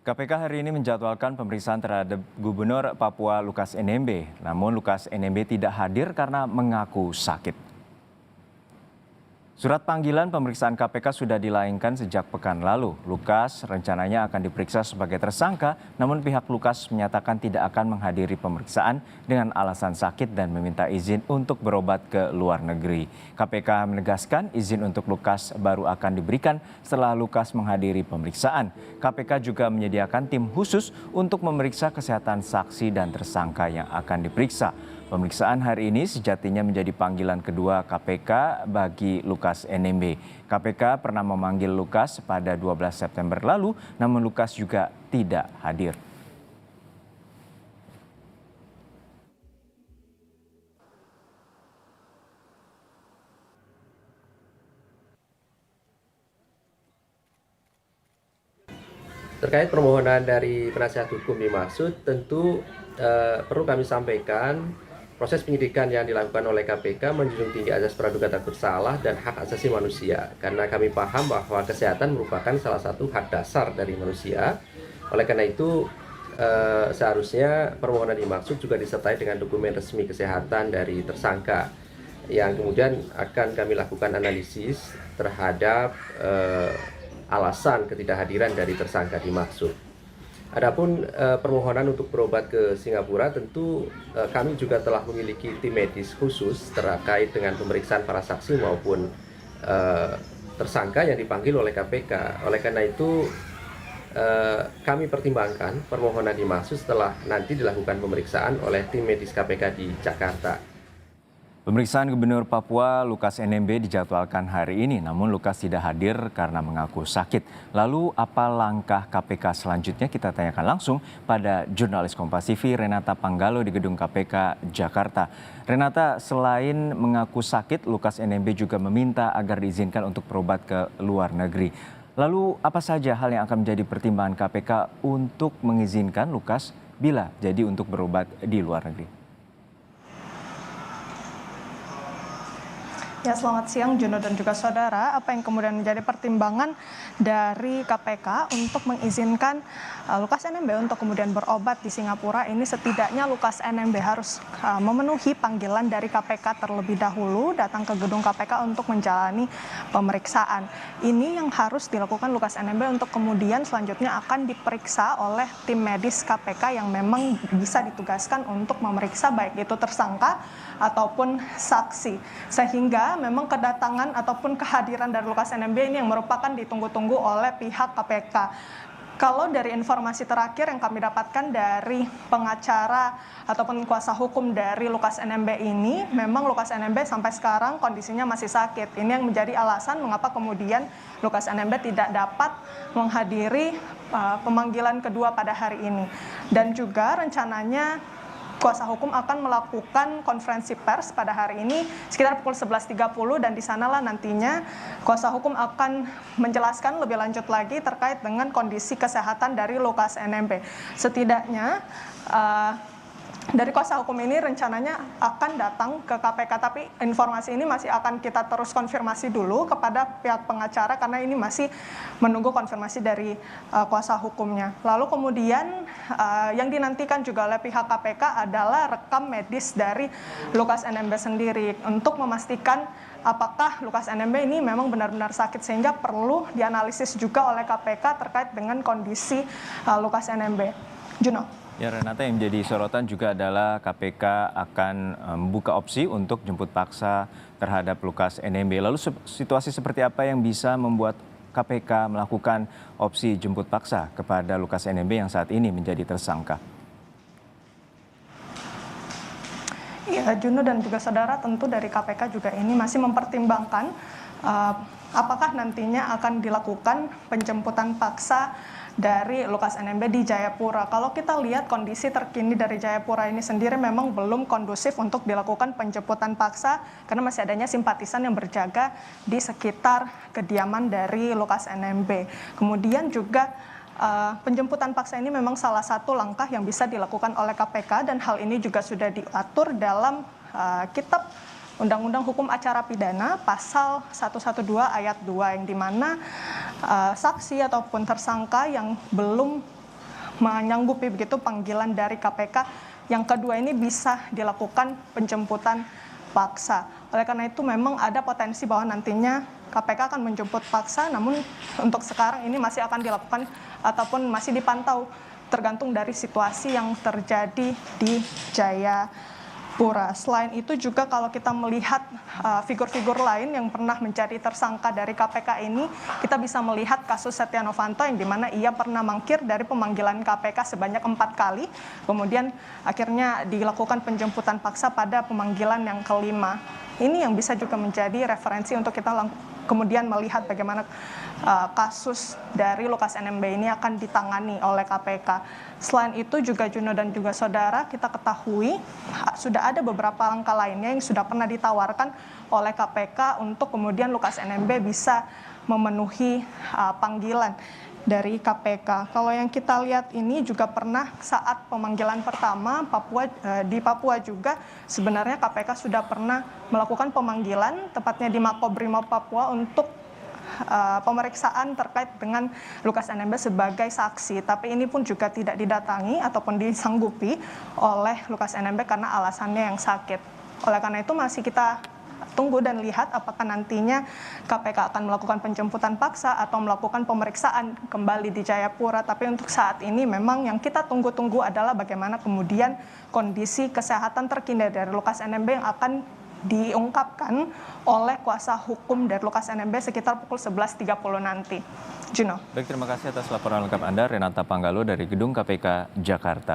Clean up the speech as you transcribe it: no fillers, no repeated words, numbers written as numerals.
KPK hari ini menjadwalkan pemeriksaan terhadap Gubernur Papua Lukas NMB. Namun Lukas NMB tidak hadir karena mengaku sakit. Surat panggilan pemeriksaan KPK sudah dilayangkan sejak pekan lalu. Lukas rencananya akan diperiksa sebagai tersangka, namun pihak Lukas menyatakan tidak akan menghadiri pemeriksaan dengan alasan sakit dan meminta izin untuk berobat ke luar negeri. KPK menegaskan izin untuk Lukas baru akan diberikan setelah Lukas menghadiri pemeriksaan. KPK juga menyediakan tim khusus untuk memeriksa kesehatan saksi dan tersangka yang akan diperiksa. Pemeriksaan hari ini sejatinya menjadi panggilan kedua KPK bagi Lukas NMB. KPK pernah memanggil Lukas pada 12 September lalu, namun Lukas juga tidak hadir. Terkait permohonan dari penasihat hukum dimaksud, tentu perlu kami sampaikan proses penyidikan yang dilakukan oleh KPK menjunjung tinggi azas praduga tak bersalah dan hak asasi manusia. Karena kami paham bahwa kesehatan merupakan salah satu hak dasar dari manusia. Oleh karena itu, seharusnya permohonan dimaksud juga disertai dengan dokumen resmi kesehatan dari tersangka yang kemudian akan kami lakukan analisis terhadap alasan ketidakhadiran dari tersangka dimaksud. Adapun permohonan untuk berobat ke Singapura, tentu kami juga telah memiliki tim medis khusus terkait dengan pemeriksaan para saksi maupun tersangka yang dipanggil oleh KPK. Oleh karena itu kami pertimbangkan permohonan dimaksud setelah nanti dilakukan pemeriksaan oleh tim medis KPK di Jakarta. Pemeriksaan Gubernur Papua Lukas NMB dijadwalkan hari ini, namun Lukas tidak hadir karena mengaku sakit. Lalu apa langkah KPK selanjutnya? Kita tanyakan langsung pada jurnalis Kompas TV Renata Panggalo di Gedung KPK Jakarta. Renata, selain mengaku sakit, Lukas NMB juga meminta agar diizinkan untuk berobat ke luar negeri. Lalu apa saja hal yang akan menjadi pertimbangan KPK untuk mengizinkan Lukas bila jadi untuk berobat di luar negeri? Ya, selamat siang Juno dan juga saudara. Apa yang kemudian menjadi pertimbangan dari KPK untuk mengizinkan Lukas NMB untuk kemudian berobat di Singapura ini, setidaknya Lukas NMB harus memenuhi panggilan dari KPK terlebih dahulu, datang ke gedung KPK untuk menjalani pemeriksaan. Ini yang harus dilakukan Lukas NMB untuk kemudian selanjutnya akan diperiksa oleh tim medis KPK yang memang bisa ditugaskan untuk memeriksa baik itu tersangka ataupun saksi. Sehingga memang kedatangan ataupun kehadiran dari Lukas NMB ini yang merupakan ditunggu-tunggu oleh pihak KPK. Kalau dari informasi terakhir yang kami dapatkan dari pengacara ataupun kuasa hukum dari Lukas NMB ini, memang Lukas NMB sampai sekarang kondisinya masih sakit. Ini yang menjadi alasan mengapa kemudian Lukas NMB tidak dapat menghadiri pemanggilan kedua pada hari ini. Dan juga rencananya kuasa hukum akan melakukan konferensi pers pada hari ini sekitar pukul 11.30 dan di sanalah nantinya kuasa hukum akan menjelaskan lebih lanjut lagi terkait dengan kondisi kesehatan dari Lukas NMB. Setidaknya dari kuasa hukum ini rencananya akan datang ke KPK, tapi informasi ini masih akan kita terus konfirmasi dulu kepada pihak pengacara karena ini masih menunggu konfirmasi dari kuasa hukumnya. Lalu kemudian yang dinantikan juga oleh pihak KPK adalah rekam medis dari Lukas NMB sendiri untuk memastikan apakah Lukas NMB ini memang benar-benar sakit sehingga perlu dianalisis juga oleh KPK terkait dengan kondisi Lukas NMB. Juno. Ya Renata, yang menjadi sorotan juga adalah KPK akan membuka opsi untuk jemput paksa terhadap Lukas NMB. Lalu situasi seperti apa yang bisa membuat KPK melakukan opsi jemput paksa kepada Lukas NMB yang saat ini menjadi tersangka? Ya, Juno dan juga saudara, tentu dari KPK juga ini masih mempertimbangkan apakah nantinya akan dilakukan penjemputan paksa dari Lukas NMB di Jayapura. Kalau kita lihat kondisi terkini dari Jayapura ini sendiri memang belum kondusif untuk dilakukan penjemputan paksa karena masih adanya simpatisan yang berjaga di sekitar kediaman dari Lukas NMB. Kemudian juga penjemputan paksa ini memang salah satu langkah yang bisa dilakukan oleh KPK dan hal ini juga sudah diatur dalam kitab Undang-Undang Hukum Acara Pidana pasal 112 ayat 2 yang dimana saksi ataupun tersangka yang belum menyanggupi begitu panggilan dari KPK. Yang kedua ini bisa dilakukan penjemputan paksa. Oleh karena itu memang ada potensi bahwa nantinya KPK akan menjemput paksa, namun untuk sekarang ini masih akan dilakukan ataupun masih dipantau tergantung dari situasi yang terjadi di Jayapura. Selain itu juga kalau kita melihat figur-figur lain yang pernah menjadi tersangka dari KPK ini, kita bisa melihat kasus Setia Novanto yang dimana ia pernah mangkir dari pemanggilan KPK sebanyak 4 kali, kemudian akhirnya dilakukan penjemputan paksa pada pemanggilan yang kelima. Ini yang bisa juga menjadi referensi untuk kita kemudian melihat bagaimana kasus dari Lukas NMB ini akan ditangani oleh KPK. Selain itu juga Juno dan juga saudara, kita ketahui sudah ada beberapa langkah lainnya yang sudah pernah ditawarkan oleh KPK untuk kemudian Lukas NMB bisa memenuhi panggilan dari KPK. Kalau yang kita lihat ini juga pernah saat pemanggilan pertama di Papua juga sebenarnya KPK sudah pernah melakukan pemanggilan tepatnya di Makobrimob Papua untuk pemeriksaan terkait dengan Lukas NMB sebagai saksi. Tapi ini pun juga tidak didatangi ataupun disanggupi oleh Lukas NMB karena alasannya yang sakit. Oleh karena itu masih kita tunggu dan lihat apakah nantinya KPK akan melakukan penjemputan paksa atau melakukan pemeriksaan kembali di Jayapura. Tapi untuk saat ini memang yang kita tunggu-tunggu adalah bagaimana kemudian kondisi kesehatan terkini dari Lukas NMB yang akan diungkapkan oleh kuasa hukum dari Lukas NMB sekitar pukul 11.30 nanti. Juno. Baik, terima kasih atas laporan lengkap Anda, Renata Panggalo dari Gedung KPK Jakarta.